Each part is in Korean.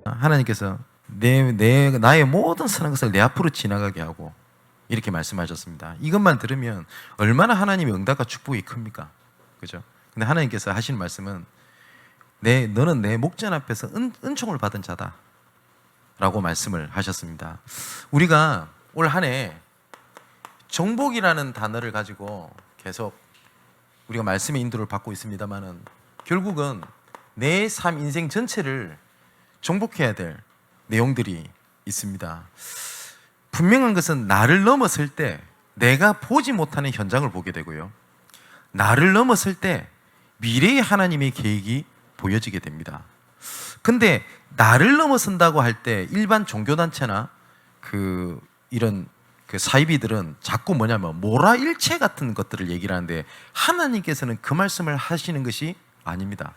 하나님께서 나의 모든 선한 것을 내 앞으로 지나가게 하고 이렇게 말씀하셨습니다. 이것만 들으면 얼마나 하나님의 응답과 축복이 큽니까? 그죠? 근데 하나님께서 하시는 말씀은 너는 내 목전 앞에서 은총을 받은 자다 라고 말씀을 하셨습니다. 우리가 올 한 해 정복이라는 단어를 가지고 계속 우리가 말씀의 인도를 받고 있습니다만은 결국은 내 삶 인생 전체를 정복해야 될 내용들이 있습니다. 분명한 것은 나를 넘어설 때 내가 보지 못하는 현장을 보게 되고요, 나를 넘어설 때 미래의 하나님의 계획이 보여지게 됩니다. 근데 나를 넘어선다고 할 때 일반 종교단체나 이런 사이비들은 자꾸 모라일체 같은 것들을 얘기를 하는데 하나님께서는 그 말씀을 하시는 것이 아닙니다.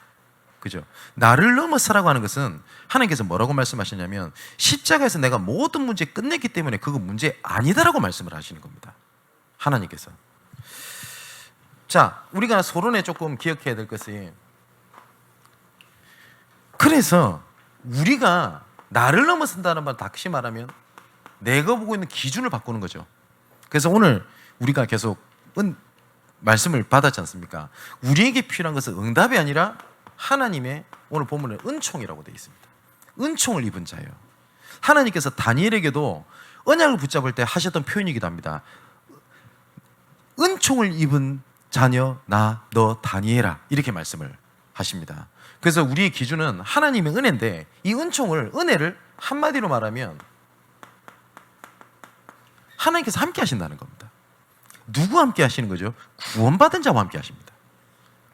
그죠? 나를 넘어서라고 하는 것은 하나님께서 뭐라고 말씀하시냐면 십자가에서 내가 모든 문제 끝냈기 때문에 그거 문제 아니다라고 말씀을 하시는 겁니다. 하나님께서. 자, 우리가 서론에 조금 기억해야 될 것이, 그래서 우리가 나를 넘어선다는 말 다시 말하면 내가 보고 있는 기준을 바꾸는 거죠. 그래서 오늘 우리가 계속 말씀을 받았지 않습니까? 우리에게 필요한 것은 응답이 아니라 하나님의, 오늘 본문에 은총이라고 되어 있습니다. 은총을 입은 자예요. 하나님께서 다니엘에게도 언약을 붙잡을 때 하셨던 표현이기도 합니다. 은총을 입은 자녀 너 다니엘아, 이렇게 말씀을 하십니다. 그래서 우리의 기준은 하나님의 은혜인데 이 은혜를 한마디로 말하면 하나님께서 함께 하신다는 겁니다. 누구 함께 하시는 거죠? 구원받은 자와 함께 하십니다.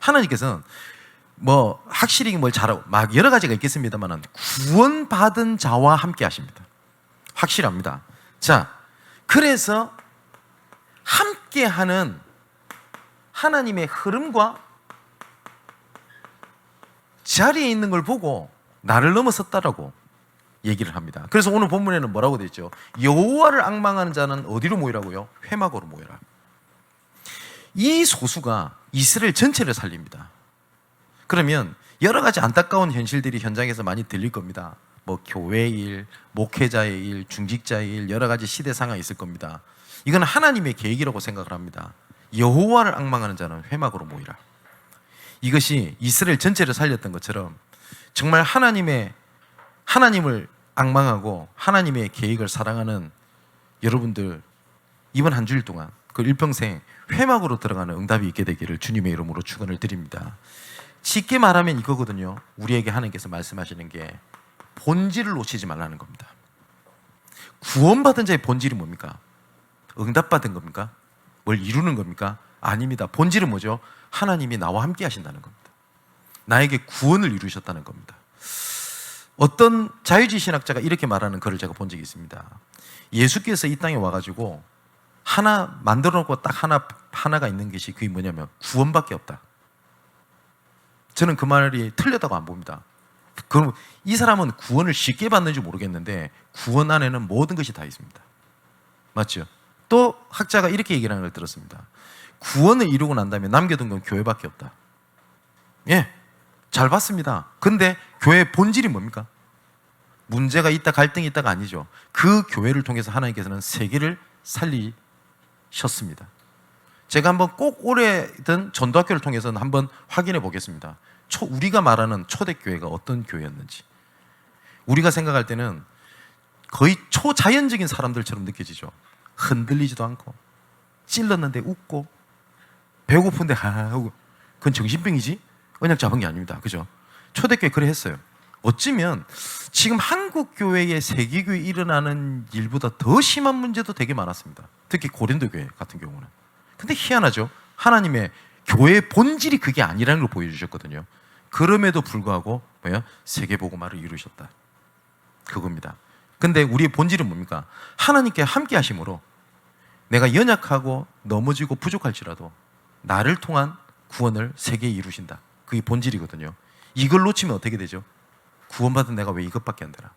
하나님께서는 확실히 뭘 잘하고 막 여러 가지가 있겠습니다만 구원받은 자와 함께 하십니다. 확실합니다. 자, 그래서 함께하는 하나님의 흐름과 자리에 있는 걸 보고 나를 넘어섰다라고 얘기를 합니다. 그래서 오늘 본문에는 뭐라고 되어 있죠? 여호와를 앙망하는 자는 어디로 모이라고요? 회막으로 모여라. 이 소수가 이스라엘 전체를 살립니다. 그러면 여러 가지 안타까운 현실들이 현장에서 많이 들릴 겁니다. 교회의 일, 목회자의 일, 중직자의 일, 여러 가지 시대 상황이 있을 겁니다. 이건 하나님의 계획이라고 생각을 합니다. 여호와를 앙망하는 자는 회막으로 모이라. 이것이 이스라엘 전체를 살렸던 것처럼 정말 하나님을 앙망하고 하나님의 계획을 사랑하는 여러분들, 이번 한 주일 동안 그 일평생 회막으로 들어가는 응답이 있게 되기를 주님의 이름으로 축원을 드립니다. 쉽게 말하면 이거거든요. 우리에게 하나님께서 말씀하시는 게 본질을 놓치지 말라는 겁니다. 구원받은 자의 본질이 뭡니까? 응답받은 겁니까? 뭘 이루는 겁니까? 아닙니다. 본질은 뭐죠? 하나님이 나와 함께 하신다는 겁니다. 나에게 구원을 이루셨다는 겁니다. 어떤 자유주의 신학자가 이렇게 말하는 글을 제가 본 적이 있습니다. 예수께서 이 땅에 와가지고 하나 만들어 놓고 딱 하나가 있는 것이 그게 뭐냐면 구원밖에 없다. 저는 그 말이 틀렸다고 안 봅니다. 그럼 이 사람은 구원을 쉽게 받는지 모르겠는데 구원 안에는 모든 것이 다 있습니다. 맞죠? 또 학자가 이렇게 얘기를 하는 걸 들었습니다. 구원을 이루고 난 다음에 남겨둔 건 교회밖에 없다. 예, 잘 봤습니다. 근데 교회의 본질이 뭡니까? 문제가 있다, 갈등이 있다가 아니죠. 그 교회를 통해서 하나님께서는 세계를 살리셨습니다. 제가 한번 꼭 오래된 전도학교를 통해서는 한번 확인해 보겠습니다. 우리가 말하는 초대교회가 어떤 교회였는지. 우리가 생각할 때는 거의 초자연적인 사람들처럼 느껴지죠. 흔들리지도 않고 찔렀는데 웃고 배고픈데 하고. 그건 정신병이지 언약 잡은 게 아닙니다. 그죠? 초대교회 그래 했어요. 어찌면 지금 한국교회의 세계교회에 일어나는 일보다 더 심한 문제도 되게 많았습니다. 특히 고린도교회 같은 경우는. 근데 희한하죠. 하나님의 교회의 본질이 그게 아니라는 걸 보여주셨거든요. 그럼에도 불구하고 세계복음화를 이루셨다. 그겁니다. 근데 우리의 본질은 뭡니까? 하나님께 함께 하심으로 내가 연약하고 넘어지고 부족할지라도 나를 통한 구원을 세계에 이루신다. 그게 본질이거든요. 이걸 놓치면 어떻게 되죠? 구원받은 내가 왜 이것밖에 안 되나?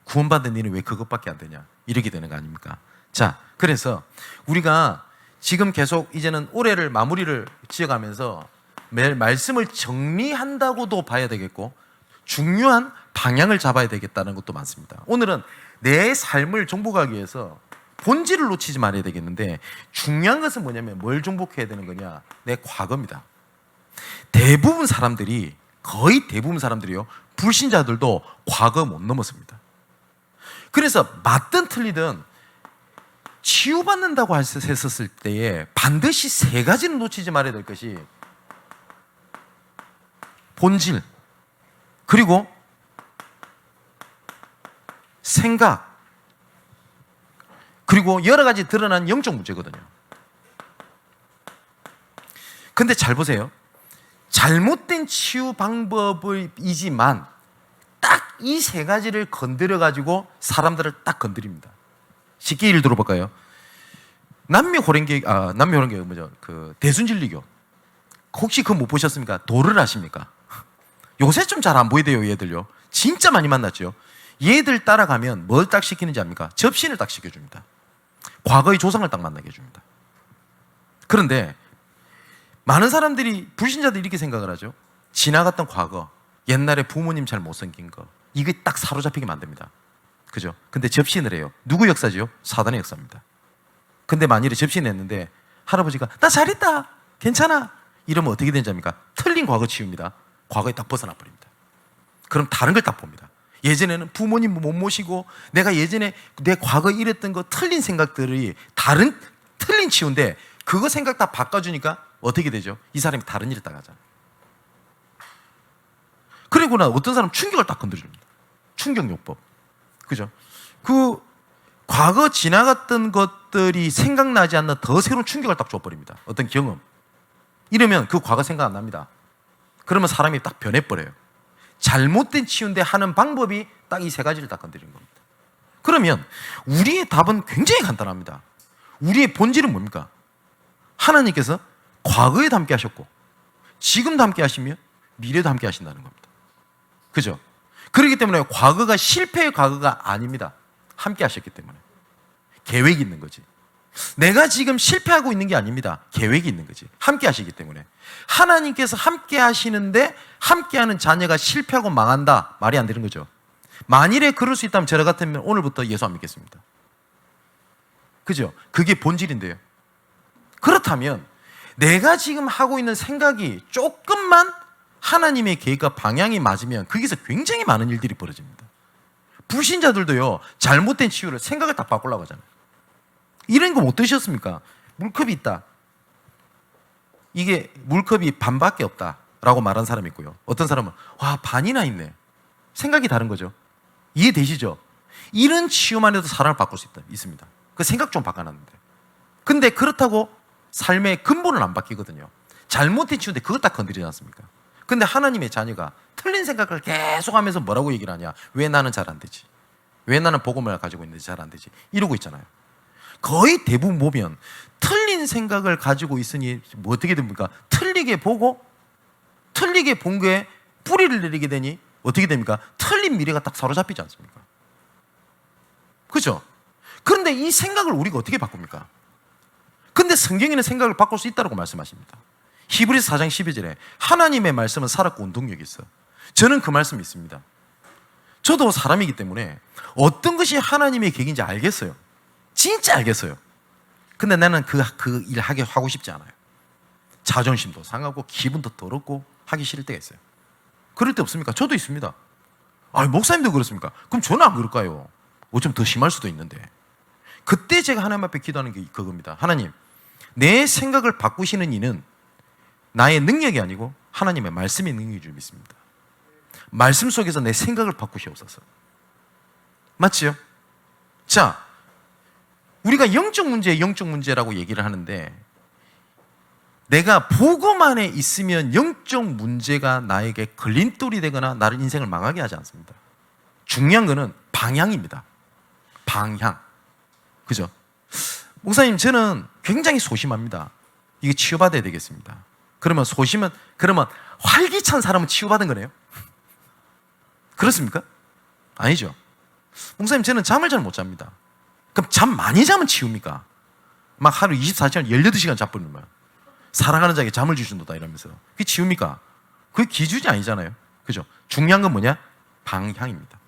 구원받은 니는 왜 그것밖에 안 되냐? 이렇게 되는 거 아닙니까? 자, 그래서 우리가 지금 계속 이제는 올해를 마무리를 지어가면서 매일 말씀을 정리한다고도 봐야 되겠고 중요한 방향을 잡아야 되겠다는 것도 많습니다. 오늘은 내 삶을 정복하기 위해서 본질을 놓치지 말아야 되겠는데 중요한 것은 뭐냐면 뭘 정복해야 되는 거냐? 내 과거입니다. 대부분 사람들이 거의 대부분 사람들이요 불신자들도 과거 못 넘었습니다. 그래서 맞든 틀리든 치유받는다고 했었을 때에 반드시 세 가지는 놓치지 말아야 될 것이 본질, 그리고 생각, 그리고 여러 가지 드러난 영적 문제거든요. 근데 잘 보세요. 잘못된 치유 방법이지만 딱 이 세 가지를 건드려 가지고 사람들을 딱 건드립니다. 쉽게 예를 들어볼까요? 남묘호랭교가 뭐죠? 그 대순진리교. 혹시 그거 못 보셨습니까? 도를 아십니까? 요새 좀 잘 안 보이대요, 얘들요. 진짜 많이 만났죠. 얘들 따라가면 뭘 딱 시키는지 압니까? 접신을 딱 시켜줍니다. 과거의 조상을 딱 만나게 해줍니다. 그런데 많은 사람들이, 불신자들이 이렇게 생각을 하죠. 지나갔던 과거, 옛날에 부모님 잘 못 섬긴 거, 이게 딱 사로잡히게 만듭니다. 그죠? 근데 접신을 해요. 누구 역사지요? 사단의 역사입니다. 근데 만일에 접신을 했는데 할아버지가 나 잘했다, 괜찮아, 이러면 어떻게 되는지 압니까? 틀린 과거 치유입니다. 과거에 딱 벗어나 버립니다. 그럼 다른 걸 딱 봅니다. 예전에는 부모님 못 모시고 내가 예전에 내 과거에 이랬던 거 틀린 생각들이 다른 틀린 치유인데 그거 생각 다 바꿔주니까 어떻게 되죠? 이 사람이 다른 일을 딱 하잖아요. 그리고 나 어떤 사람 충격을 딱 건드려줍니다. 충격요법. 그죠? 그 과거 지나갔던 것들이 생각나지 않는 더 새로운 충격을 딱 줘버립니다. 어떤 경험. 이러면 그 과거 생각 안 납니다. 그러면 사람이 딱 변해버려요. 잘못된 치유인데 하는 방법이 딱 이 세 가지를 딱 건드리는 겁니다. 그러면 우리의 답은 굉장히 간단합니다. 우리의 본질은 뭡니까? 하나님께서 과거에도 함께 하셨고 지금도 함께 하시며 미래도 함께 하신다는 겁니다. 그죠? 그렇기 때문에 과거가 실패의 과거가 아닙니다. 함께 하셨기 때문에. 계획이 있는 거지. 내가 지금 실패하고 있는 게 아닙니다. 계획이 있는 거지. 함께 하시기 때문에. 하나님께서 함께 하시는데 함께하는 자녀가 실패하고 망한다. 말이 안 되는 거죠. 만일에 그럴 수 있다면 저 같으면 오늘부터 예수 안 믿겠습니다. 그죠? 그게 본질인데요. 그렇다면 내가 지금 하고 있는 생각이 조금만 하나님의 계획과 방향이 맞으면 거기서 굉장히 많은 일들이 벌어집니다. 불신자들도요, 잘못된 치유를 생각을 딱 바꾸려고 하잖아요. 이런 거 못 드셨습니까? 물컵이 있다. 이게 물컵이 반밖에 없다라고 말한 사람이 있고요. 어떤 사람은 와, 반이나 있네. 생각이 다른 거죠. 이해되시죠? 이런 치유만 해도 사람을 바꿀 수 있습니다. 그 생각 좀 바꿔놨는데. 근데 그렇다고 삶의 근본은 안 바뀌거든요. 잘못된 치유인데 그걸 딱 건드리지 않습니까? 근데 하나님의 자녀가 틀린 생각을 계속하면서 뭐라고 얘기를 하냐? 왜 나는 잘 안 되지? 왜 나는 복음을 가지고 있는데 잘 안 되지? 이러고 있잖아요. 거의 대부분 보면 틀린 생각을 가지고 있으니 뭐 어떻게 됩니까? 틀리게 보고 틀리게 본 거에 뿌리를 내리게 되니 어떻게 됩니까? 틀린 미래가 딱 사로잡히지 않습니까? 그죠? 그런데 이 생각을 우리가 어떻게 바꿉니까? 근데 성경에는 생각을 바꿀 수 있다고 말씀하십니다. 히브리서 4장 12절에 하나님의 말씀은 살았고 운동력이 있어. 저는 그 말씀이 있습니다. 저도 사람이기 때문에 어떤 것이 하나님의 계획인지 알겠어요. 진짜 알겠어요. 근데 나는 그 일 하고 싶지 않아요. 자존심도 상하고 기분도 더럽고 하기 싫을 때가 있어요. 그럴 때 없습니까? 저도 있습니다. 목사님도 그렇습니까? 그럼 저는 안 그럴까요? 어쩌면 더 심할 수도 있는데. 그때 제가 하나님 앞에 기도하는 게 그겁니다. 하나님, 내 생각을 바꾸시는 이는 나의 능력이 아니고 하나님의 말씀의 능력인 줄 믿습니다. 말씀 속에서 내 생각을 바꾸시옵소서. 맞지요? 자, 우리가 영적 문제라고 얘기를 하는데 내가 복음 안에 있으면 영적 문제가 나에게 걸림돌이 되거나 나를 인생을 망하게 하지 않습니다. 중요한 거는 방향입니다. 방향. 그죠? 목사님, 저는 굉장히 소심합니다. 이게 치유받아야 되겠습니다. 그러면 활기찬 사람은 치유받은 거네요? 그렇습니까? 아니죠. 목사님, 저는 잠을 잘 못 잡니다. 그럼 잠 많이 자면 치웁니까? 막 하루 24시간 18시간 자버리는 거야. 사랑하는 자에게 잠을 주신도다 이러면서. 그게 치웁니까? 그게 기준이 아니잖아요. 그죠? 중요한 건 뭐냐? 방향입니다.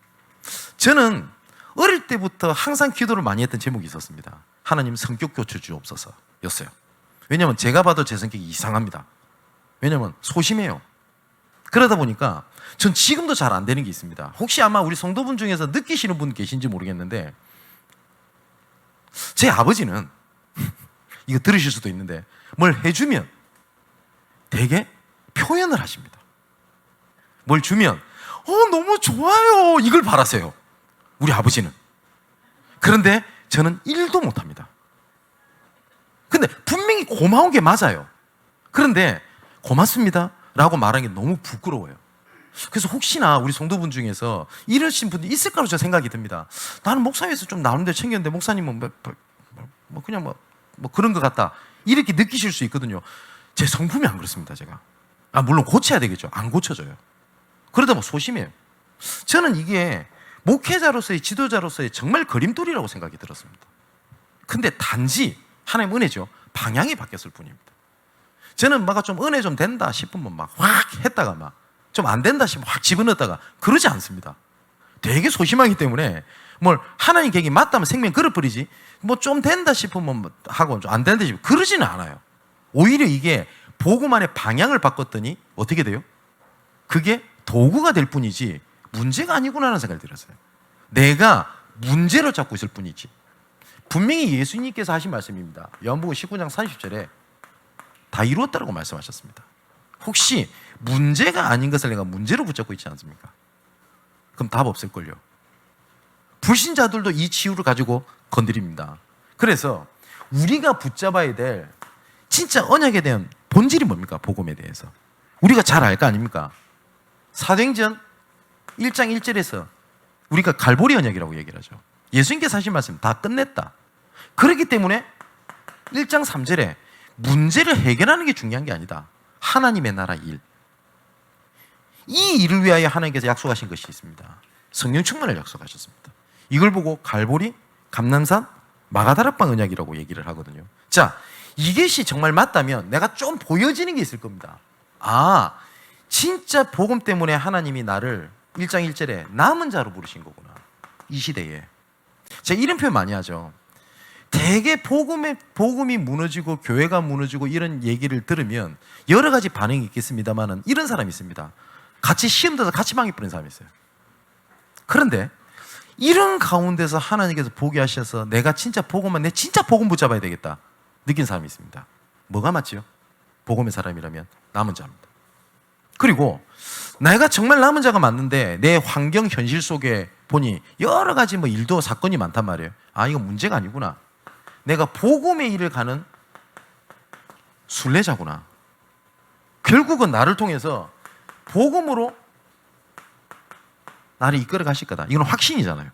저는 어릴 때부터 항상 기도를 많이 했던 제목이 있었습니다. 하나님 성격 고쳐 주옵소서 였어요. 왜냐하면 제가 봐도 제 성격이 이상합니다. 왜냐하면 소심해요. 그러다 보니까 전 지금도 잘 안 되는 게 있습니다. 혹시 아마 우리 성도분 중에서 느끼시는 분 계신지 모르겠는데, 제 아버지는 이거 들으실 수도 있는데 뭘 해주면 되게 표현을 하십니다. 뭘 주면 너무 좋아요 이걸 바라세요. 우리 아버지는. 그런데 저는 1도 못합니다. 근데 분명히 고마운 게 맞아요. 그런데 고맙습니다 라고 말하는 게 너무 부끄러워요. 그래서 혹시나 우리 성도분 중에서 이러신 분이 있을 거라고 저는 생각이 듭니다. 나는 목사에서 좀 나름대로 챙겼는데 목사님은 그냥 뭐 그런 것 같다 이렇게 느끼실 수 있거든요. 제 성품이 안 그렇습니다. 제가 물론 고쳐야 되겠죠. 안 고쳐져요. 그러다 소심해요. 저는 이게 목회자로서의 지도자로서의 정말 그림돌이라고 생각이 들었습니다. 근데 단지 하나님 은혜죠. 방향이 바뀌었을 뿐입니다. 저는 좀 은혜 좀 된다 싶으면 막 확 했다가 막 좀 안 된다 싶으면 확 집어넣었다가 그러지 않습니다. 되게 소심하기 때문에 뭘 하나님 계획이 맞다면 생명 걸어버리지 뭐 좀 된다 싶으면 하고 좀 안 된다 싶으면 그러지는 않아요. 오히려 이게 복음만의 방향을 바꿨더니 어떻게 돼요? 그게 도구가 될 뿐이지 문제가 아니구나라는 생각이 들었어요. 내가 문제로 잡고 있을 뿐이지. 분명히 예수님께서 하신 말씀입니다. 요한복음 19장 30절에 다 이루었다라고 말씀하셨습니다. 혹시 문제가 아닌 것을 내가 문제로 붙잡고 있지 않습니까? 그럼 답 없을걸요. 불신자들도 이 치유를 가지고 건드립니다. 그래서 우리가 붙잡아야 될 진짜 언약에 대한 본질이 뭡니까? 복음에 대해서 우리가 잘 알 거 아닙니까? 사도행전 1장 1절에서 우리가 갈보리 언약이라고 얘기를 하죠. 예수님께서 하신 말씀 다 끝냈다. 그렇기 때문에 1장 3절에 문제를 해결하는 게 중요한 게 아니다. 하나님의 나라 일. 이 일을 위하여 하나님께서 약속하신 것이 있습니다. 성령 충만을 약속하셨습니다. 이걸 보고 갈보리, 감난산, 마가다락방 언약이라고 얘기를 하거든요. 자, 이것이 정말 맞다면 내가 좀 보여지는 게 있을 겁니다. 진짜 복음 때문에 하나님이 나를 1장 1절에 남은 자로 부르신 거구나. 이 시대에. 제가 이런 표현 많이 하죠. 되게 복음이 무너지고 교회가 무너지고 이런 얘기를 들으면 여러 가지 반응이 있겠습니다만은 이런 사람이 있습니다. 같이 시험 들어서 같이 망해 버린 사람이 있어요. 그런데 이런 가운데서 하나님께서 보게 하셔서 내가 진짜 내 진짜 복음 붙잡아야 되겠다 느낀 사람이 있습니다. 뭐가 맞지요? 복음의 사람이라면 남은 자입니다. 그리고 내가 정말 남은 자가 맞는데 내 환경 현실 속에 보니 여러 가지 일도 사건이 많단 말이에요. 이거 문제가 아니구나. 내가 복음의 일을 가는 순례자구나. 결국은 나를 통해서 복음으로 나를 이끌어 가실 거다. 이건 확신이잖아요.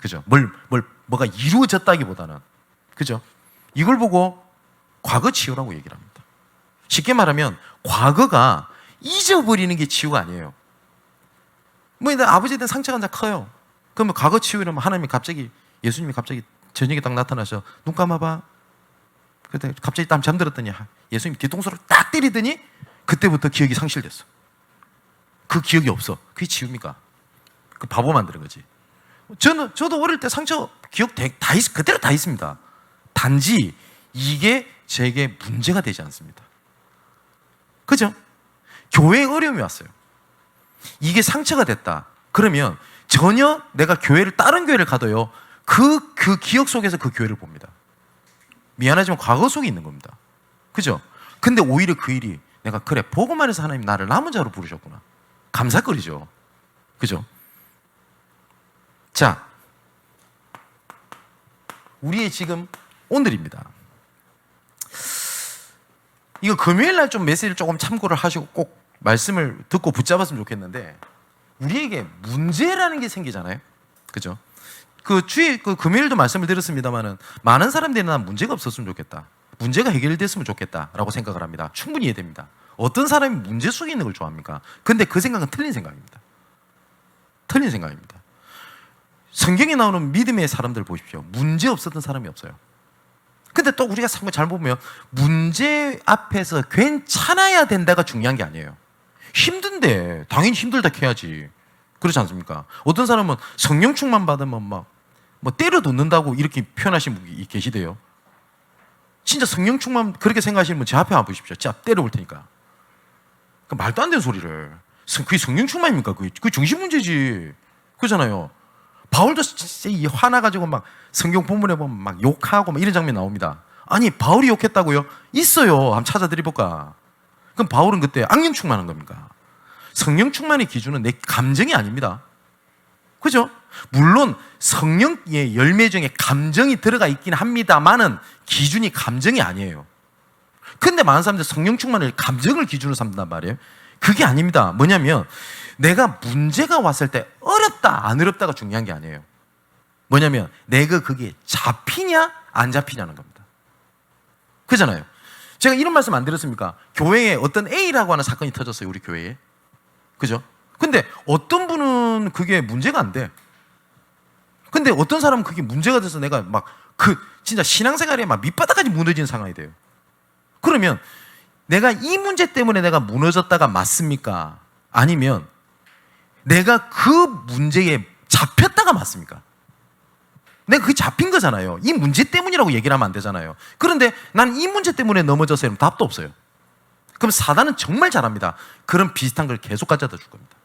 그죠? 뭐가 이루어졌다기보다는. 그죠? 이걸 보고 과거 치유라고 얘기를 합니다. 쉽게 말하면 과거가 잊어버리는 게 치유가 아니에요. 내 아버지에 대한 상처가 커요. 그러면 과거 치유 이러면 예수님이 갑자기 저녁에 딱 나타나서 눈 감아봐. 그때 갑자기 땀 잠들었더니 예수님이 뒤통수를 딱 때리더니 그때부터 기억이 상실됐어. 그 기억이 없어. 그게 치유입니까? 그 바보 만드는 거지. 저도 어릴 때 상처 기억 그대로 다 있습니다. 단지 이게 제게 문제가 되지 않습니다. 그죠? 교회에 어려움이 왔어요. 이게 상처가 됐다. 그러면 전혀 내가 다른 교회를 가도요. 그 기억 속에서 그 교회를 봅니다. 미안하지만 과거 속에 있는 겁니다. 그죠? 근데 오히려 그 일이 내가 복음 안에서 하나님 나를 남은 자로 부르셨구나. 감사거리죠. 그죠? 자, 우리의 지금 오늘입니다. 이거 금요일날 좀 메시지를 조금 참고를 하시고 꼭 말씀을 듣고 붙잡았으면 좋겠는데 우리에게 문제라는 게 생기잖아요. 그죠? 그 금요일도 말씀을 드렸습니다만은 많은 사람들이 난 문제가 없었으면 좋겠다. 문제가 해결됐으면 좋겠다라고 생각을 합니다. 충분히 이해됩니다. 어떤 사람이 문제 속에 있는 걸 좋아합니까? 근데 그 생각은 틀린 생각입니다. 틀린 생각입니다. 성경에 나오는 믿음의 사람들 보십시오. 문제 없었던 사람이 없어요. 근데 또 우리가 잘 보면 문제 앞에서 괜찮아야 된다가 중요한 게 아니에요. 힘든데 당연히 힘들다 해야지. 그렇지 않습니까? 어떤 사람은 성령 충만 받으면 막 뭐 때려 놓는다고 이렇게 표현하시는 분이 계시대요. 진짜 성령 충만 그렇게 생각하시는 분 제 앞에 와보십시오. 제가 때려볼 테니까. 그 말도 안 되는 소리를. 그게 성령 충만입니까? 그게 중심 문제지. 그렇잖아요. 바울도 진짜 화나가지고 막 성경 본문에 보면 막 욕하고 막 이런 장면 나옵니다. 아니 바울이 욕했다고요? 있어요. 한번 찾아드려볼까? 그럼 바울은 그때 악령 충만한 겁니까? 성령 충만의 기준은 내 감정이 아닙니다. 그죠? 물론 성령의 열매 중에 감정이 들어가 있긴 합니다만은 기준이 감정이 아니에요. 근데 많은 사람들이 성령 충만을 감정을 기준으로 삼는단 말이에요. 그게 아닙니다. 뭐냐면 내가 문제가 왔을 때 어렵다 안 어렵다가 중요한 게 아니에요. 뭐냐면 내가 그게 잡히냐 안 잡히냐는 겁니다. 그잖아요. 제가 이런 말씀 안 드렸습니까? 교회에 어떤 A라고 하는 사건이 터졌어요. 우리 교회에. 그죠? 근데 어떤 분은 그게 문제가 안 돼. 근데 어떤 사람은 그게 문제가 돼서 내가 막 진짜 신앙생활에 막 밑바닥까지 무너지는 상황이 돼요. 그러면 내가 이 문제 때문에 내가 무너졌다가 맞습니까? 아니면 내가 그 문제에 잡혔다가 맞습니까? 내가 그게 잡힌 거잖아요. 이 문제 때문이라고 얘기를 하면 안 되잖아요. 그런데 난 이 문제 때문에 넘어졌어요. 그럼 답도 없어요. 그럼 사단은 정말 잘합니다. 그런 비슷한 걸 계속 가져다 줄 겁니다.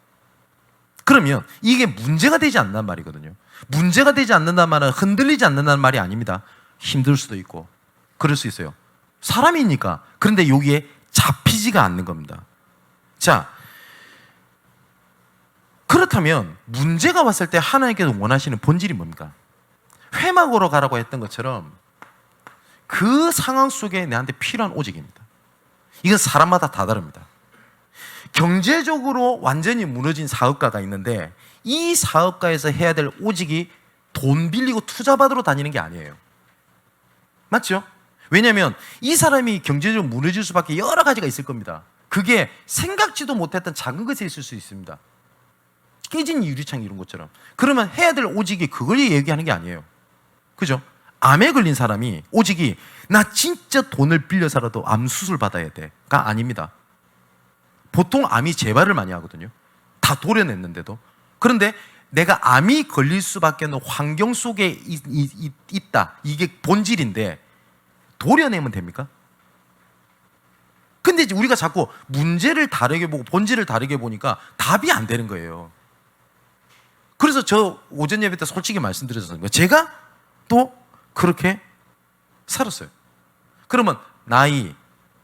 그러면 이게 문제가 되지 않는단 말이거든요. 문제가 되지 않는다는 말은 흔들리지 않는다는 말이 아닙니다. 힘들 수도 있고 그럴 수 있어요. 사람이니까. 그런데 여기에 잡히지가 않는 겁니다. 자, 그렇다면 문제가 왔을 때 하나님께서 원하시는 본질이 뭡니까? 회막으로 가라고 했던 것처럼 그 상황 속에 내한테 필요한 오직입니다. 이건 사람마다 다 다릅니다. 경제적으로 완전히 무너진 사업가가 있는데 이 사업가에서 해야 될 오직이 돈 빌리고 투자 받으러 다니는 게 아니에요. 맞죠? 왜냐하면 이 사람이 경제적으로 무너질 수밖에 여러 가지가 있을 겁니다. 그게 생각지도 못했던 작은 것에 있을 수 있습니다. 깨진 유리창 이런 것처럼. 그러면 해야 될 오직이 그걸 얘기하는 게 아니에요. 그죠? 암에 걸린 사람이 오직이 나 진짜 돈을 빌려서라도 암 수술 받아야 돼가 아닙니다. 보통 암이 재발을 많이 하거든요. 다 도려냈는데도. 그런데 내가 암이 걸릴 수밖에 없는 환경 속에 있다. 이게 본질인데 도려내면 됩니까? 근데 이제 우리가 자꾸 문제를 다르게 보고 본질을 다르게 보니까 답이 안 되는 거예요. 그래서 저 오전 예배 때 솔직히 말씀드렸었는데 제가 또 그렇게 살았어요. 그러면 나이,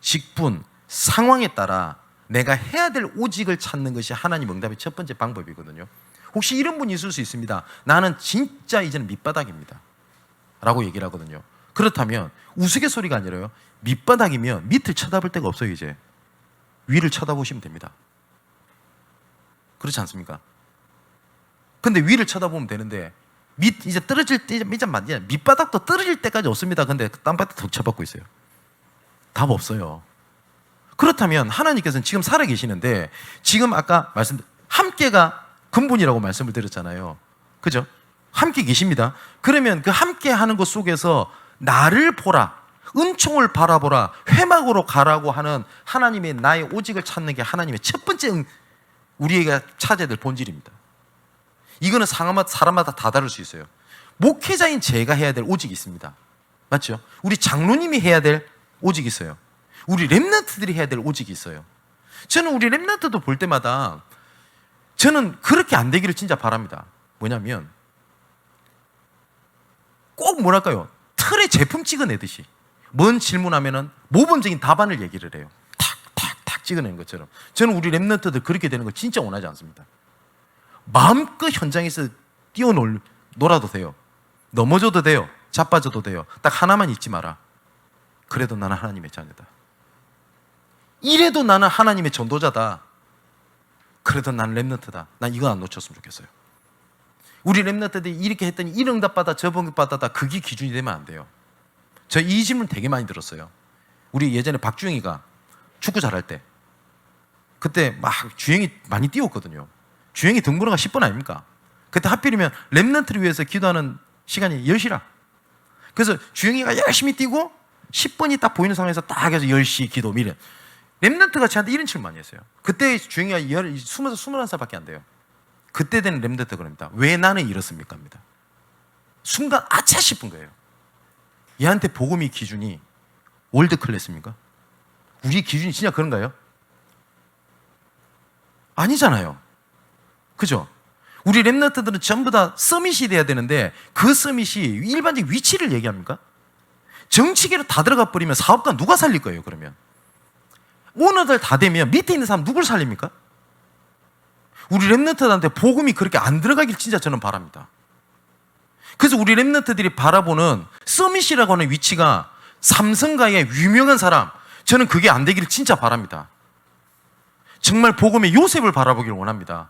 직분, 상황에 따라 내가 해야 될 오직을 찾는 것이 하나님 응답의 첫 번째 방법이거든요. 혹시 이런 분이 있을 수 있습니다. 나는 진짜 이제는 밑바닥입니다 라고 얘기를 하거든요. 그렇다면 우스갯소리가 아니라요, 밑바닥이면 밑을 쳐다볼 데가 없어요. 이제 위를 쳐다보시면 됩니다. 그렇지 않습니까? 근데 위를 쳐다보면 되는데 이제 떨어질 때 밑바닥도 떨어질 때까지 없습니다. 근데 땅바닥 더 쳐받고 있어요. 답 없어요. 그렇다면 하나님께서는 지금 살아계시는데 지금 아까 함께가 근본이라고 말씀을 드렸잖아요. 그죠? 함께 계십니다. 그러면 그 함께 하는 것 속에서 나를 보라, 은총을 바라보라, 회막으로 가라고 하는 하나님의 나의 오직을 찾는 게 하나님의 첫 번째 우리에게 찾아야 될 본질입니다. 이거는 사람마다 다 다를 수 있어요. 목회자인 제가 해야 될 오직이 있습니다. 맞죠? 우리 장로님이 해야 될 오직이 있어요. 우리 렘넌트들이 해야 될 오직이 있어요. 저는 우리 렘넌트도 볼 때마다 저는 그렇게 안 되기를 진짜 바랍니다. 뭐냐면 꼭 뭐랄까요? 틀에 제품 찍어내듯이 뭔 질문하면은 모범적인 답안을 얘기를 해요. 탁탁탁 찍어내는 것처럼. 저는 우리 렘넌트들 그렇게 되는 거 진짜 원하지 않습니다. 마음껏 현장에서 놀아도 돼요. 넘어져도 돼요. 자빠져도 돼요. 딱 하나만 잊지 마라. 그래도 나는 하나님의 자녀다. 이래도 나는 하나님의 전도자다. 그래도 나는 렘넌트다. 난 이거 안 놓쳤으면 좋겠어요. 우리 렘넌트들이 이렇게 했더니 이 응답받아 저 응답받았다. 그게 기준이 되면 안 돼요. 저 이 질문 되게 많이 들었어요. 우리 예전에 박주영이가 축구 잘할 때 그때 막 주영이 많이 뛰었거든요. 주영이 등번호가 10번 아닙니까? 그때 하필이면 렘넌트를 위해서 기도하는 시간이 10시라. 그래서 주영이가 열심히 뛰고 10번이 딱 보이는 상황에서 딱 해서 10시 기도 미래. 렘넌트가 저한테 이런 질문 많이 했어요. 그때 주영이가 21살밖에 안 돼요. 그때 되는 렘넌트가 그럽니다. 왜 나는 이렇습니까? 합니다. 순간 아차 싶은 거예요. 얘한테 복음이 기준이 월드 클래스입니까? 우리 기준이 진짜 그런가요? 아니잖아요. 그죠? 우리 렘넌트들은 전부 다 서밋이 돼야 되는데 그 서밋이 일반적인 위치를 얘기합니까? 정치계로 다 들어가 버리면 사업가 누가 살릴 거예요, 그러면? 오너들 다 되면 밑에 있는 사람 누굴 살립니까? 우리 렘넌트들한테 복음이 그렇게 안 들어가길 진짜 저는 바랍니다. 그래서 우리 렘넌트들이 바라보는 서밋이라고 하는 위치가 삼성가의 유명한 사람, 저는 그게 안 되기를 진짜 바랍니다. 정말 복음의 요셉을 바라보기를 원합니다.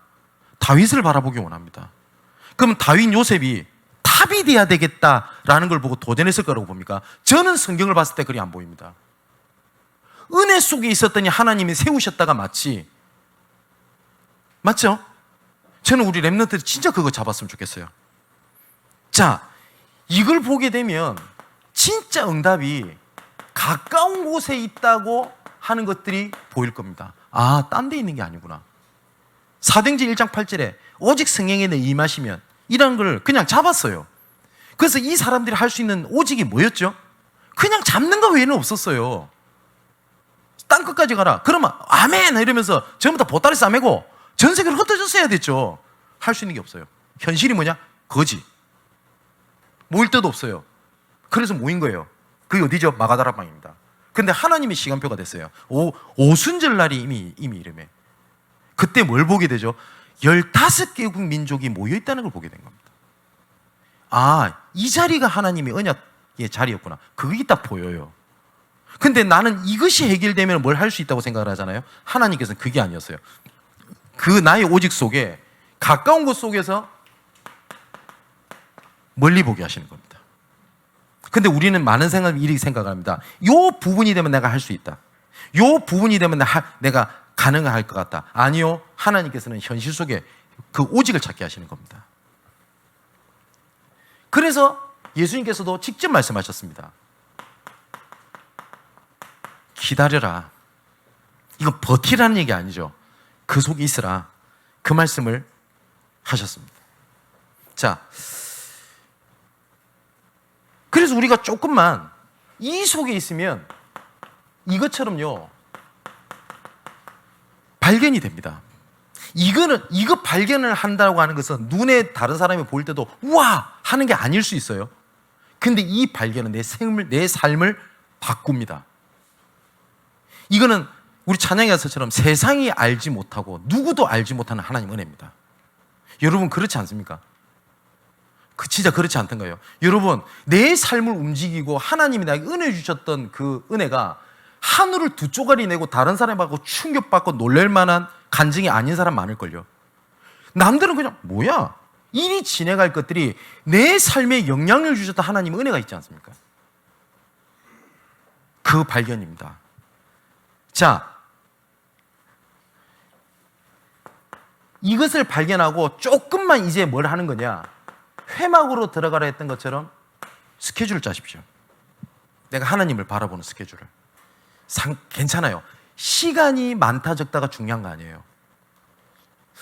다윗을 바라보기 원합니다. 그럼 다윗 요셉이 탑이 돼야 되겠다라는 걸 보고 도전했을 거라고 봅니까? 저는 성경을 봤을 때 그리 안 보입니다. 은혜 속에 있었더니 하나님이 세우셨다가 맞죠? 저는 우리 렘넌트들 진짜 그거 잡았으면 좋겠어요. 자, 이걸 보게 되면 진짜 응답이 가까운 곳에 있다고 하는 것들이 보일 겁니다. 아, 딴 데 있는 게 아니구나. 사도행전 1장 8절에 오직 성령에 임하시면 이라는 걸 그냥 잡았어요. 그래서 이 사람들이 할 수 있는 오직이 뭐였죠? 그냥 잡는 거 외에는 없었어요. 땅 끝까지 가라. 그러면 아멘 이러면서 전부 다 보따리 싸매고 전 세계를 흩어졌어야 됐죠. 할 수 있는 게 없어요. 현실이 뭐냐? 거지. 모일 데도 없어요. 그래서 모인 거예요. 그게 어디죠? 마가다락방입니다. 근데 하나님의 시간표가 됐어요. 오순절 날이 이미 이름에. 그때 뭘 보게 되죠? 15개국 민족이 모여있다는 걸 보게 된 겁니다. 아, 이 자리가 하나님의 언약의 자리였구나. 그게 딱 보여요. 근데 나는 이것이 해결되면 뭘 할 수 있다고 생각을 하잖아요. 하나님께서는 그게 아니었어요. 그 나의 오직 속에 가까운 곳 속에서 멀리 보게 하시는 겁니다. 근데 우리는 많은 사람들이 이렇게 생각을 합니다. 요 부분이 되면 내가 할 수 있다. 요 부분이 되면 내가 가능할 것 같다. 아니요. 하나님께서는 현실 속에 그 오직을 찾게 하시는 겁니다. 그래서 예수님께서도 직접 말씀하셨습니다. 기다려라. 이건 버티라는 얘기 아니죠. 그 속에 있으라. 그 말씀을 하셨습니다. 자, 그래서 우리가 조금만 이 속에 있으면 이것처럼요 발견이 됩니다. 이거 발견을 한다고 하는 것은 눈에 다른 사람이 볼 때도 우와 하는 게 아닐 수 있어요. 근데 이 발견은 내 삶을 바꿉니다. 이거는 우리 찬양에서처럼 세상이 알지 못하고 누구도 알지 못하는 하나님 은혜입니다. 여러분 그렇지 않습니까? 진짜 그렇지 않던가요? 여러분 내 삶을 움직이고 하나님이 나에게 은혜 주셨던 그 은혜가 하늘을 두 쪼가리 내고 다른 사람하고 충격받고 놀랄 만한 간증이 아닌 사람 많을걸요. 남들은 그냥 뭐야? 일이 지내갈 것들이 내 삶에 영향을 주셨던 하나님의 은혜가 있지 않습니까? 그 발견입니다. 자, 이것을 발견하고 조금만 이제 뭘 하는 거냐? 회막으로 들어가라 했던 것처럼 스케줄을 짜십시오. 내가 하나님을 바라보는 스케줄을. 괜찮아요. 시간이 많다 적다가 중요한 거 아니에요.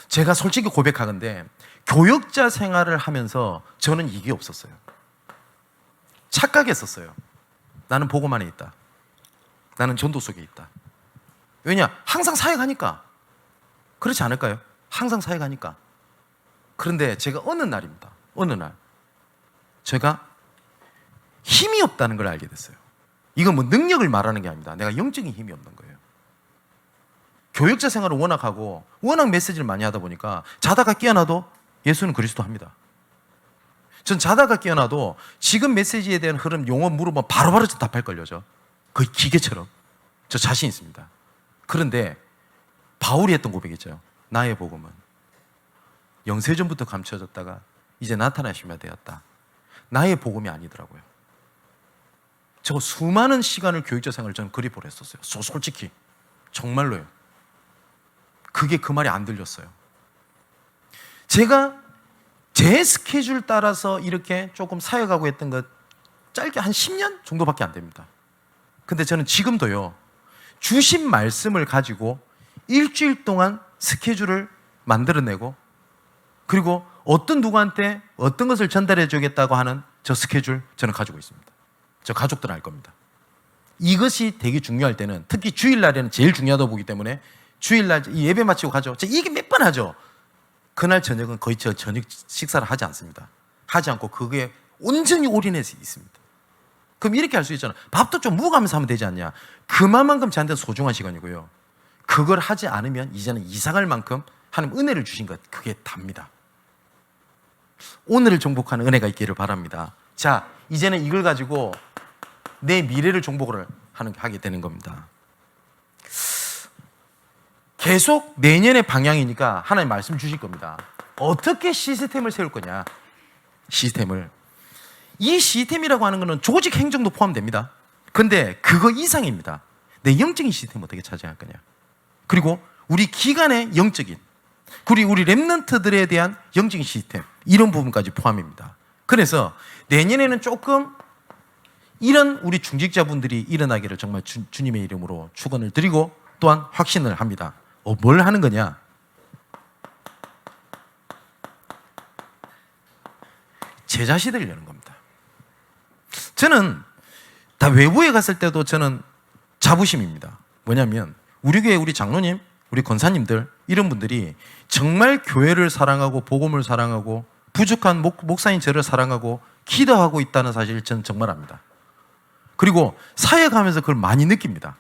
제가 솔직히 고백하건대 교역자 생활을 하면서 저는 이게 없었어요. 착각했었어요. 나는 복음 안에 있다. 나는 전도 속에 있다. 왜냐? 항상 사역하니까. 그렇지 않을까요? 항상 사역하니까. 그런데 제가 어느 날입니다. 어느 날 제가 힘이 없다는 걸 알게 됐어요. 이건 뭐 능력을 말하는 게 아닙니다. 내가 영적인 힘이 없는 거예요. 교역자 생활을 워낙 하고 워낙 메시지를 많이 하다 보니까 자다가 깨어나도 예수는 그리스도 합니다. 전 자다가 깨어나도 지금 메시지에 대한 흐름, 용어 물어보면 바로바로 답할걸요. 거의 기계처럼. 저 자신 있습니다. 그런데 바울이 했던 고백이죠. 나의 복음은 영세전부터 감춰졌다가 이제 나타나시면 되었다. 나의 복음이 아니더라고요. 저 수많은 시간을 교육자 생활을 저는 그리 보냈었어요. 솔직히 정말로요. 그게 그 말이 안 들렸어요. 제가 제 스케줄 따라서 이렇게 조금 사역하고 했던 것 짧게 한 10년 정도밖에 안 됩니다. 근데 저는 지금도요, 주신 말씀을 가지고 일주일 동안 스케줄을 만들어내고, 그리고 어떤 누구한테 어떤 것을 전달해 주겠다고 하는 저 스케줄 저는 가지고 있습니다. 저 가족들은 알 겁니다. 이것이 되게 중요할 때는, 특히 주일날에는 제일 중요하다고 보기 때문에 주일날 이 예배 마치고 가죠. 이게 몇 번 하죠. 그날 저녁은 거의 저 저녁 식사를 하지 않습니다. 하지 않고 그게 온전히 올인해서 있습니다. 그럼 이렇게 할 수 있잖아. 밥도 좀 묵으면서 하면 되지 않냐. 그만큼 저한테 소중한 시간이고요. 그걸 하지 않으면 이제는 이사갈 만큼 하나님 은혜를 주신 것, 그게 답니다. 오늘을 정복하는 은혜가 있기를 바랍니다. 자, 이제는 이걸 가지고 내 미래를 정복을 하게 되는 겁니다. 계속 내년의 방향이니까 하나님 말씀 주실 겁니다. 어떻게 시스템을 세울 거냐. 시스템을. 이 시스템이라고 하는 것은 조직 행정도 포함됩니다. 근데 그거 이상입니다. 내 영적인 시스템 어떻게 차지할 거냐. 그리고 우리 기관의 영적인, 그리고 우리 렘넌트들에 대한 영적인 시스템, 이런 부분까지 포함입니다. 그래서 내년에는 조금 이런 우리 중직자분들이 일어나기를 정말 주님의 이름으로 축원을 드리고 또한 확신을 합니다. 뭘 하는 거냐? 제자 시대를 여는 겁니다. 저는 다 외부에 갔을 때도 저는 자부심입니다. 뭐냐면 우리 교회 우리 장로님, 우리 권사님들, 이런 분들이 정말 교회를 사랑하고 복음을 사랑하고 부족한 목사인 저를 사랑하고 기도하고 있다는 사실을 저는 정말 압니다. 그리고 사역하면서 그걸 많이 느낍니다.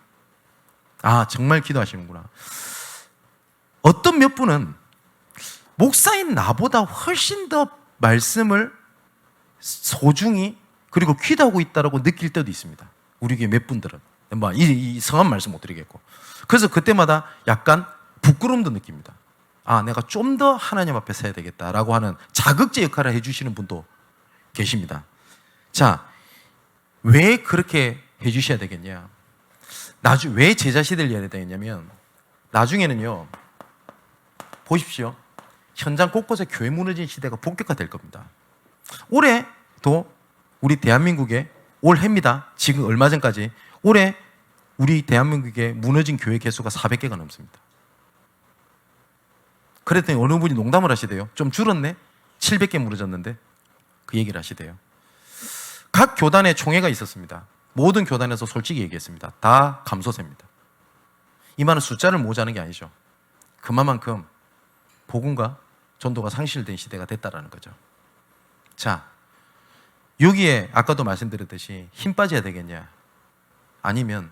아, 정말 기도하시는구나. 어떤 몇 분은 목사인 나보다 훨씬 더 말씀을 소중히 그리고 기도하고 있다고 느낄 때도 있습니다. 우리 교회 몇 분들은. 이 성한 말씀 못 드리겠고. 그래서 그때마다 약간 부끄러움도 느낍니다. 아, 내가 좀 더 하나님 앞에 서야 되겠다라고 하는 자극제 역할을 해주시는 분도 계십니다. 자, 왜 그렇게 해주셔야 되겠냐? 왜 제자 시대를 열어야 되겠냐면, 나중에는요, 보십시오. 현장 곳곳에 교회 무너진 시대가 본격화될 겁니다. 올해도 우리 대한민국에, 올해입니다. 지금 얼마 전까지 올해 우리 대한민국에 무너진 교회 개수가 400개가 넘습니다. 그랬더니 어느 분이 농담을 하시대요. 좀 줄었네? 700개 무너졌는데? 그 얘기를 하시대요. 각 교단에 총회가 있었습니다. 모든 교단에서 솔직히 얘기했습니다. 다 감소세입니다. 이 말은 숫자를 모자는 게 아니죠. 그만큼 복음과 전도가 상실된 시대가 됐다라는 거죠. 자, 여기에 아까도 말씀드렸듯이 힘 빠져야 되겠냐? 아니면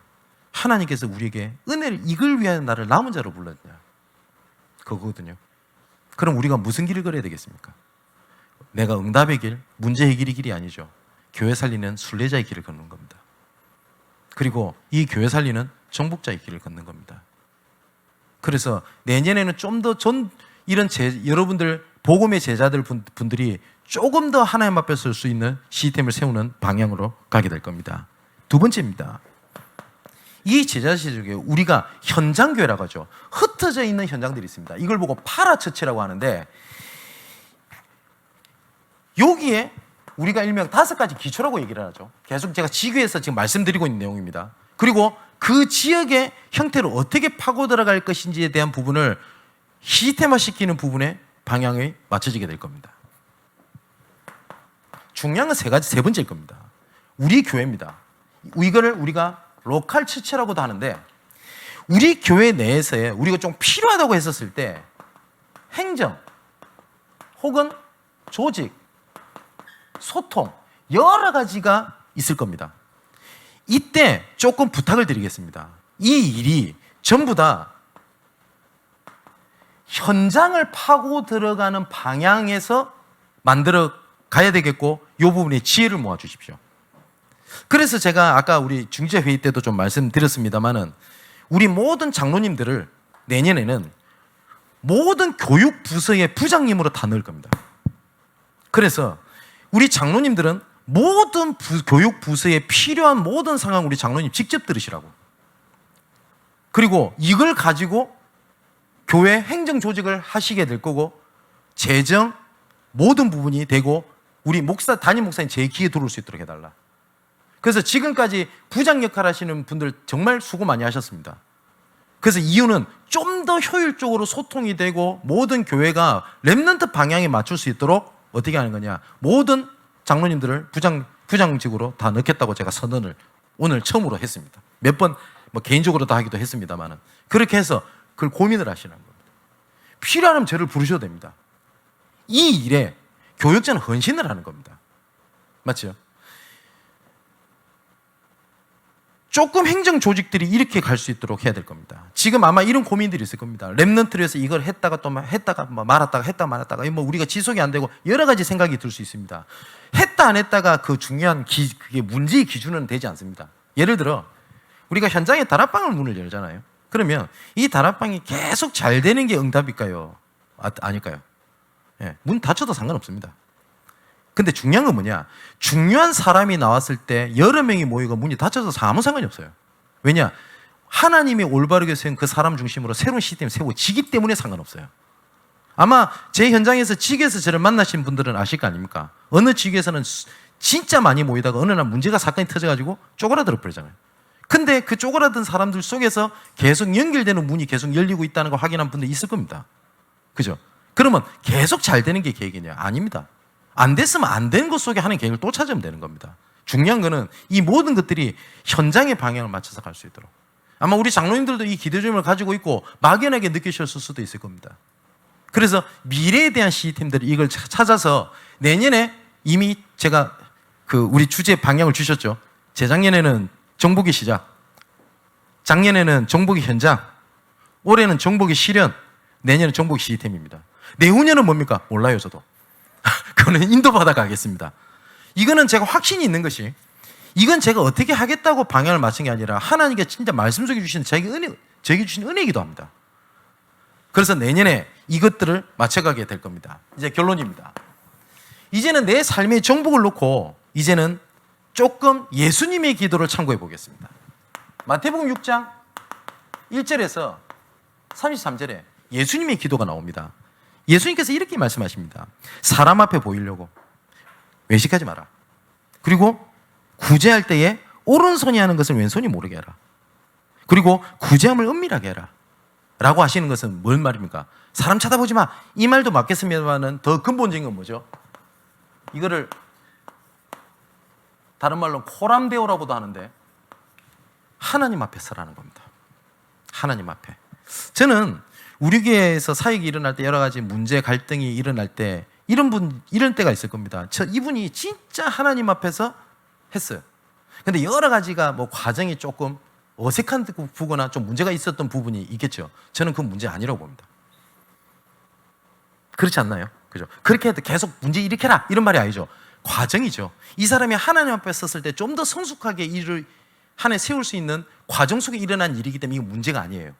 하나님께서 우리에게 은혜를 이걸 위한 나를 남은 자로 불렀냐? 그거거든요. 그럼 우리가 무슨 길을 걸어야 되겠습니까? 내가 응답의 길, 문제 해결의 길이 아니죠. 교회 살리는 순례자의 길을 걷는 겁니다. 그리고 이 교회 살리는 정복자의 길을 걷는 겁니다. 그래서 내년에는 좀 더 이런 여러분들 복음의 제자들 분들이 조금 더 하나님 앞에 설 수 있는 시스템을 세우는 방향으로 가게 될 겁니다. 두 번째입니다. 이 제자시절에 우리가 현장교회라고 하죠. 흩어져 있는 현장들이 있습니다. 이걸 보고 파라처치라고 하는데, 여기에 우리가 일명 5가지 기초라고 얘기를 하죠. 계속 제가 지교에서 지금 말씀드리고 있는 내용입니다. 그리고 그 지역의 형태를 어떻게 파고 들어갈 것인지에 대한 부분을 시스템화시키는 부분에 방향이 맞춰지게 될 겁니다. 중요한 건 세 번째일 겁니다. 우리 교회입니다. 이거를 우리가 로컬 처치라고도 하는데, 우리 교회 내에서의 우리가 좀 필요하다고 했었을 때 행정 혹은 조직, 소통, 여러 가지가 있을 겁니다. 이때 조금 부탁을 드리겠습니다. 이 일이 전부 다 현장을 파고 들어가는 방향에서 만들어 가야 되겠고, 이 부분에 지혜를 모아 주십시오. 그래서 제가 아까 우리 중지자 회의 때도 좀 말씀드렸습니다만은, 우리 모든 장로님들을 내년에는 모든 교육 부서의 부장님으로 다 넣을 겁니다. 그래서 우리 장로님들은 모든 교육 부서에 필요한 모든 상황 우리 장로님 직접 들으시라고. 그리고 이걸 가지고 교회 행정 조직을 하시게 될 거고, 재정 모든 부분이 되고, 우리 담임 목사님 제 귀에 들어올 수 있도록 해달라. 그래서 지금까지 부장 역할 하시는 분들 정말 수고 많이 하셨습니다. 그래서 이유는 좀 더 효율적으로 소통이 되고 모든 교회가 렘넌트 방향에 맞출 수 있도록 어떻게 하는 거냐. 모든 장로님들을 부장직으로 다 넣겠다고 제가 선언을 오늘 처음으로 했습니다. 몇 번 뭐 개인적으로 다 하기도 했습니다만은 그렇게 해서 그걸 고민을 하시는 겁니다. 필요하면 저를 부르셔도 됩니다. 이 일에 교역자는 헌신을 하는 겁니다. 맞죠? 조금 행정 조직들이 이렇게 갈 수 있도록 해야 될 겁니다. 지금 아마 이런 고민들이 있을 겁니다. 랩넌트를 해서 이걸 했다가 또 했다가 말았다가 했다가 말았다가 뭐 우리가 지속이 안 되고 여러 가지 생각이 들 수 있습니다. 했다 안 했다가 그 중요한 그게 문제의 기준은 되지 않습니다. 예를 들어 우리가 현장에 다락방을 문을 열잖아요. 그러면 이 다락방이 계속 잘 되는 게 응답일까요? 아닐까요? 예, 문 닫혀도 상관없습니다. 근데 중요한 건 뭐냐? 중요한 사람이 나왔을 때 여러 명이 모이고 문이 닫혀서 아무 상관이 없어요. 왜냐? 하나님이 올바르게 세운 그 사람 중심으로 새로운 시스템을 세워지기 때문에 상관없어요. 아마 제 현장에서 지교에서 저를 만나신 분들은 아실 거 아닙니까? 어느 지교에서는 진짜 많이 모이다가 어느 날 문제가 사건이 터져가지고 쪼그라들어 버리잖아요. 근데 그 쪼그라든 사람들 속에서 계속 연결되는 문이 계속 열리고 있다는 걸 확인한 분들이 있을 겁니다. 그죠? 그러면 계속 잘 되는 게 계획이냐? 아닙니다. 안 됐으면 안 되는 것 속에 하는 계획을 또 찾으면 되는 겁니다. 중요한 거는 이 모든 것들이 현장의 방향을 맞춰서 갈 수 있도록. 아마 우리 장로님들도 이 기대주의를 가지고 있고 막연하게 느끼셨을 수도 있을 겁니다. 그래서 미래에 대한 시스템들이 이걸 찾아서 내년에 이미 제가 우리 주제 방향을 주셨죠. 재작년에는 정복의 시작, 작년에는 정복의 현장, 올해는 정복의 실현, 내년은 정복의 시스템입니다. 내후년은 뭡니까? 몰라요, 저도. 그거는 인도받아 가겠습니다. 이거는 제가 확신이 있는 것이, 이건 제가 어떻게 하겠다고 방향을 맞춘 게 아니라 하나님께 진짜 말씀 속에 주신 제게 주신 은혜이기도 합니다. 그래서 내년에 이것들을 맞춰가게 될 겁니다. 이제 결론입니다. 이제는 내 삶의 정복을 놓고 이제는 조금 예수님의 기도를 참고해 보겠습니다. 마태복음 6장 1절에서 33절에 예수님의 기도가 나옵니다. 예수님께서 이렇게 말씀하십니다. 사람 앞에 보이려고 외식하지 마라. 그리고 구제할 때에 오른손이 하는 것을 왼손이 모르게 해라. 그리고 구제함을 은밀하게 해라. 라고 하시는 것은 뭔 말입니까? 사람 쳐다보지 마. 이 말도 맞겠습니다만 더 근본적인 건 뭐죠? 이거를 다른 말로 코람데오라고도 하는데 하나님 앞에 서라는 겁니다. 하나님 앞에. 저는 우리 교회에서 사역이 일어날 때 여러 가지 문제 갈등이 일어날 때 이런 때가 있을 겁니다. 이분이 진짜 하나님 앞에서 했어요. 근데 여러 가지가 뭐 과정이 조금 어색한 부분이나 좀 문제가 있었던 부분이 있겠죠. 저는 그 문제 아니라고 봅니다. 그렇지 않나요? 그죠? 그렇게 해도 계속 문제 일으켜라 이런 말이 아니죠. 과정이죠. 이 사람이 하나님 앞에 섰을 때 좀 더 성숙하게 일을 한 해 세울 수 있는 과정 속에 일어난 일이기 때문에 이거 문제가 아니에요.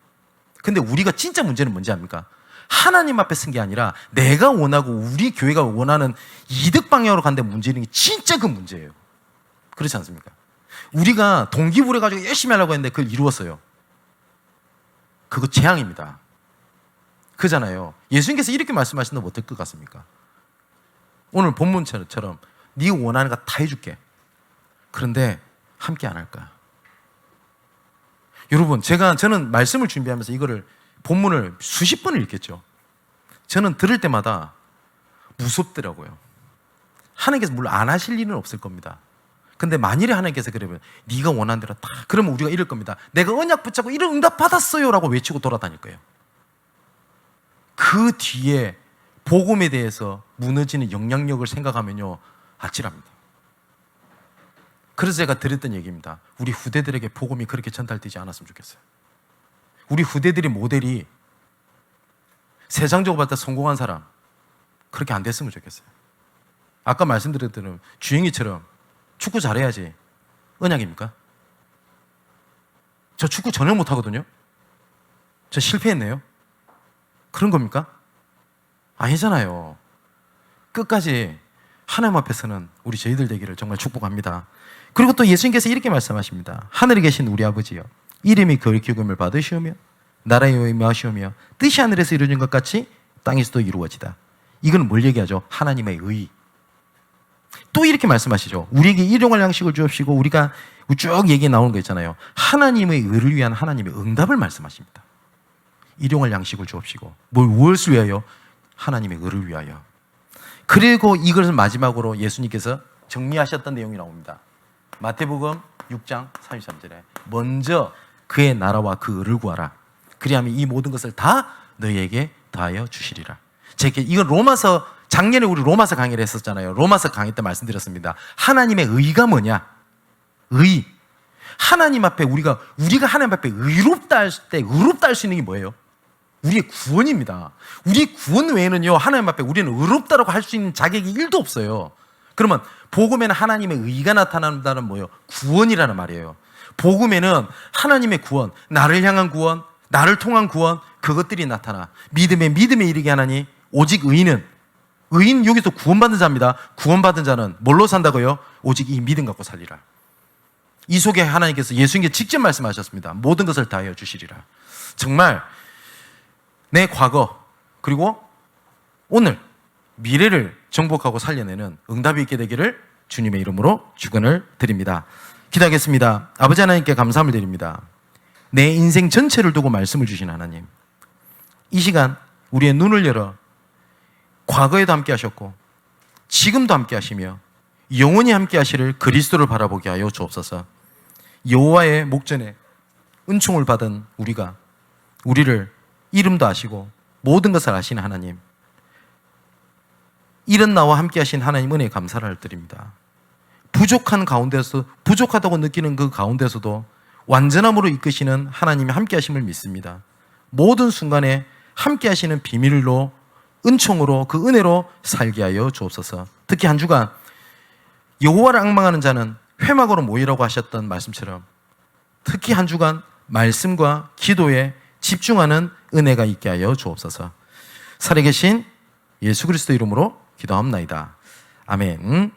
근데 우리가 진짜 문제는 뭔지 압니까? 하나님 앞에 쓴 게 아니라 내가 원하고 우리 교회가 원하는 이득 방향으로 간데 문제는 게 진짜 그 문제예요. 그렇지 않습니까? 우리가 동기부여 가지고 열심히 하려고 했는데 그걸 이루었어요. 그거 재앙입니다. 그잖아요. 예수님께서 이렇게 말씀하신다면 어떨 것 같습니까? 오늘 본문처럼 네가 원하는 거 다 해줄게. 그런데 함께 안 할까? 여러분, 저는 말씀을 준비하면서 이거를 본문을 수십 번을 읽겠죠. 저는 들을 때마다 무섭더라고요. 하나님께서 물론 안 하실 일은 없을 겁니다. 근데 만일에 하나님께서 그러면 네가 원하는 대로 다 그러면 우리가 이럴 겁니다. 내가 언약 붙잡고 이런 응답 받았어요 라고 외치고 돌아다닐 거예요. 그 뒤에 복음에 대해서 무너지는 영향력을 생각하면요 아찔합니다. 그래서 제가 드렸던 얘기입니다. 우리 후대들에게 복음이 그렇게 전달되지 않았으면 좋겠어요. 우리 후대들의 모델이 세상적으로 봤을 때 성공한 사람 그렇게 안 됐으면 좋겠어요. 아까 말씀드렸던 주영이처럼 축구 잘해야지 언약입니까? 저 축구 전혀 못하거든요. 저 실패했네요. 그런 겁니까? 아니잖아요. 끝까지 하나님 앞에서는 우리 저희들 되기를 정말 축복합니다. 그리고 또 예수님께서 이렇게 말씀하십니다. 하늘에 계신 우리 아버지여 이름이 거룩히 받으시오며 나라의 임하시오며 뜻이 하늘에서 이루어진 것 같이 땅에서도 이루어지다. 이건 뭘 얘기하죠? 하나님의 의. 또 이렇게 말씀하시죠. 우리에게 일용할 양식을 주옵시고, 우리가 쭉 얘기 나오는 거 있잖아요. 하나님의 의를 위한 하나님의 응답을 말씀하십니다. 일용할 양식을 주옵시고, 무엇을 위하여? 하나님의 의를 위하여. 그리고 이것을 마지막으로 예수님께서 정리하셨던 내용이 나옵니다. 마태복음 6장 33절에 먼저 그의 나라와 그 의를 구하라. 그리하면 이 모든 것을 다 너희에게 더하여 주시리라. 제게 이건 로마서, 작년에 우리 로마서 강의를 했었잖아요. 로마서 강의 때 말씀드렸습니다. 하나님의 의가 뭐냐? 의. 하나님 앞에 우리가 하나님 앞에 의롭다 할 때 의롭다 할 수 있는 게 뭐예요? 우리의 구원입니다. 우리 구원 외에는요, 하나님 앞에 우리는 의롭다라고 할 수 있는 자격이 1도 없어요. 그러면 복음에는 하나님의 의가 나타난다는 뭐예요? 구원이라는 말이에요. 복음에는 하나님의 구원, 나를 향한 구원, 나를 통한 구원, 그것들이 나타나. 믿음에 이르게 하나니 오직 의인 여기서 구원받은 자입니다. 구원받은 자는 뭘로 산다고요? 오직 이 믿음 갖고 살리라. 이 속에 하나님께서 예수님께 직접 말씀하셨습니다. 모든 것을 다하여 주시리라. 정말 내 과거 그리고 오늘 미래를 정복하고 살려내는 응답이 있게 되기를 주님의 이름으로 축원을 드립니다. 기도하겠습니다. 아버지 하나님께 감사함을 드립니다. 내 인생 전체를 두고 말씀을 주신 하나님, 이 시간 우리의 눈을 열어 과거에도 함께 하셨고 지금도 함께 하시며 영원히 함께 하시를 그리스도를 바라보게 하여 주옵소서. 여호와의 목전에 은총을 받은 우리를 이름도 아시고 모든 것을 아시는 하나님, 이런 나와 함께 하신 하나님 은혜에 감사를 드립니다. 부족한 가운데서 부족하다고 느끼는 그 가운데서도 완전함으로 이끄시는 하나님의 함께 하심을 믿습니다. 모든 순간에 함께 하시는 비밀로 은총으로 그 은혜로 살게 하여 주옵소서. 특히 한 주간 여호와를 앙망하는 자는 회막으로 모이라고 하셨던 말씀처럼 특히 한 주간 말씀과 기도에 집중하는 은혜가 있게 하여 주옵소서. 살아계신 예수 그리스도 이름으로 기도합나이다. 아멘.